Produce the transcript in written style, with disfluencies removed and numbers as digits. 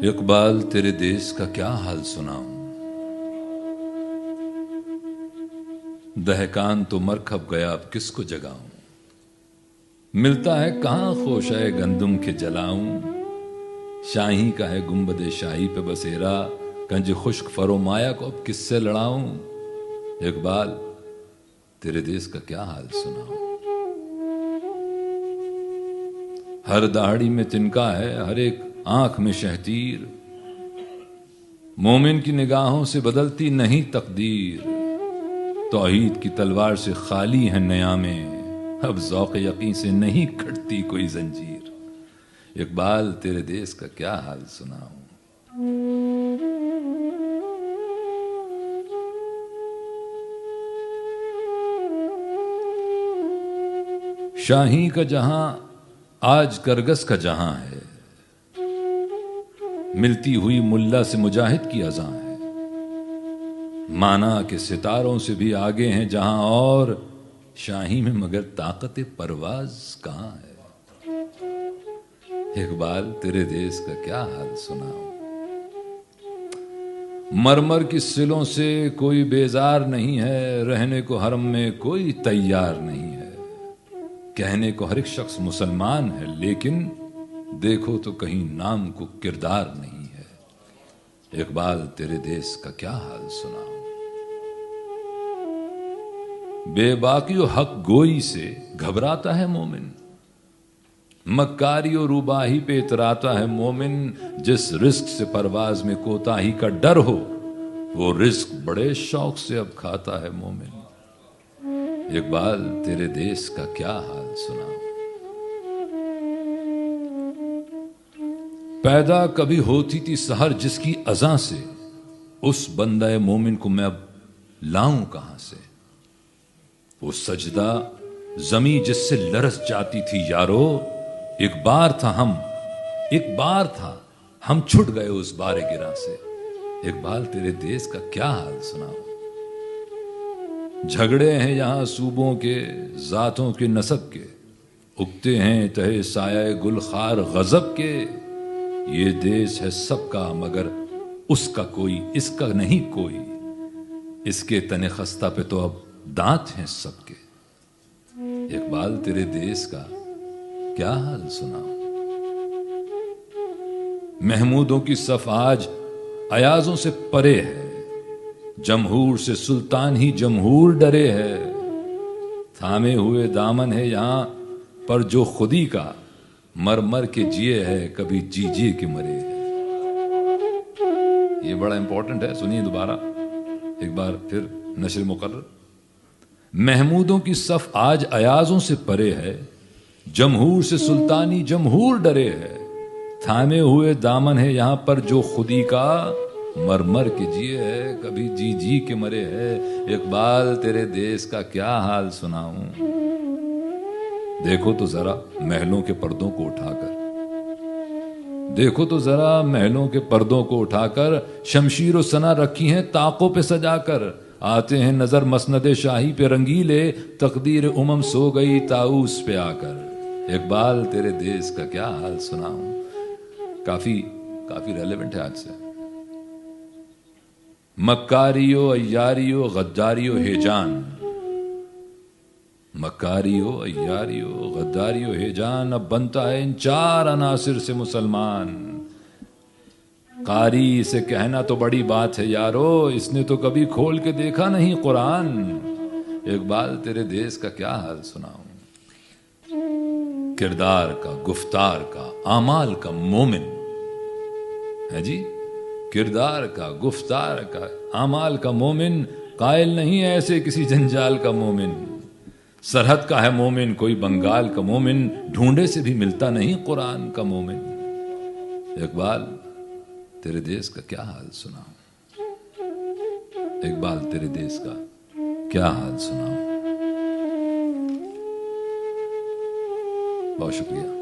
इकबाल तेरे देश का क्या हाल सुनाऊं। दहकान तो मरकब गया अब किसको जगाऊं। मिलता है कहां खोशाए गंदुम के जलाऊं। शाही का है गुंबदे शाही पे बसेरा, कंज खुश्क फरोमाया को अब किससे लड़ाऊं। इकबाल तेरे देश का क्या हाल सुनाऊं। हर दाढ़ी में तिनका है, हर एक आंख में शहतीर। मोमिन की निगाहों से बदलती नहीं तकदीर। तौहीद की तलवार से खाली है नयामें, अब ज़ौक़ यकीन से नहीं कटती कोई जंजीर। इकबाल तेरे देश का क्या हाल सुनाऊं। शाही का जहां आज करगस का जहां है, मिलती हुई मुल्ला से मुजाहिद की अज़ां है। माना के सितारों से भी आगे हैं जहां, और शाही में मगर ताकत परवाज कहां है। इकबाल तेरे देश का क्या हाल सुनाऊं। मरमर की सिलों से कोई बेजार नहीं है, रहने को हरम में कोई तैयार नहीं है। कहने को हर एक शख्स मुसलमान है, लेकिन देखो तो कहीं नाम को किरदार नहीं है। इकबाल तेरे देश का क्या हाल सुनाऊं। बेबाकी और हक गोई से घबराता है मोमिन, मक्कारी और रूबाही पे इतराता है मोमिन। जिस रिस्क से परवाज में कोताही का डर हो, वो रिस्क बड़े शौक से अब खाता है मोमिन। इकबाल तेरे देश का क्या हाल सुनाऊं। पैदा कभी होती थी सहर जिसकी अज़ां से, उस बंदा मोमिन को मैं अब लाऊं कहां से। वो सजदा जमी जिससे लरस जाती थी यारो, एक बार था हम छुट गए उस बारे गिरा से। इकबाल तेरे देश का क्या हाल सुनाओ। झगड़े हैं यहां सूबों के, जातों के नसब के, उगते हैं तहे साया गुलखार गजब के। ये देश है सबका मगर उसका कोई, इसका नहीं कोई। इसके तने खस्ता पे तो अब दांत हैं सबके। इकबाल तेरे देश का क्या हाल सुनाओ। महमूदों की सफ आज अयाजों से परे है, जमहूर से सुल्तान ही जमहूर डरे है। थामे हुए दामन है यहां पर जो खुदी का, मर मर के जिए है कभी जी जी के मरे है। ये बड़ा इंपॉर्टेंट है, सुनिए दोबारा एक बार फिर नशर मुकर्रर। महमूदों की सफ आज अयाजों से परे है, जमहूर से सुल्तानी जमहूर डरे है। थामे हुए दामन है यहां पर जो खुदी का, मर मर के जिए है कभी जी जी के मरे है। इकबाल तेरे देश का क्या हाल सुनाऊं। देखो तो जरा महलों के पर्दों को उठाकर, देखो तो जरा महलों के पर्दों को उठाकर, शमशीर और सना रखी हैं ताकों पे सजाकर। आते हैं नजर मसनदे शाही पे रंगीले, तकदीर उमम सो गई ताऊस पे आकर। इकबाल तेरे देश का क्या हाल सुनाऊं। काफी रेलेवेंट है आज से। मक्कारियो अय्यारियो गद्दारियो हेजान, मक्कारियो अय्यारियो गद्दारियो हेजान, अब बनता है इन चार अनासिर से मुसलमान। कारी इसे कहना तो बड़ी बात है यारो, इसने तो कभी खोल के देखा नहीं कुरान। इकबाल तेरे देश का क्या हाल सुनाऊं। किरदार का, गुफ्तार का, आमाल का मोमिन है जी। किरदार का, गुफ्तार का, आमाल का मोमिन, कायल नहीं है ऐसे किसी जंजाल का मोमिन। सरहद का है मोमिन कोई बंगाल का मोमिन, ढूंढे से भी मिलता नहीं कुरान का मोमिन। इकबाल तेरे देश का क्या हाल सुनाऊं। इकबाल तेरे देश का क्या हाल सुनाऊं। बहुत शुक्रिया।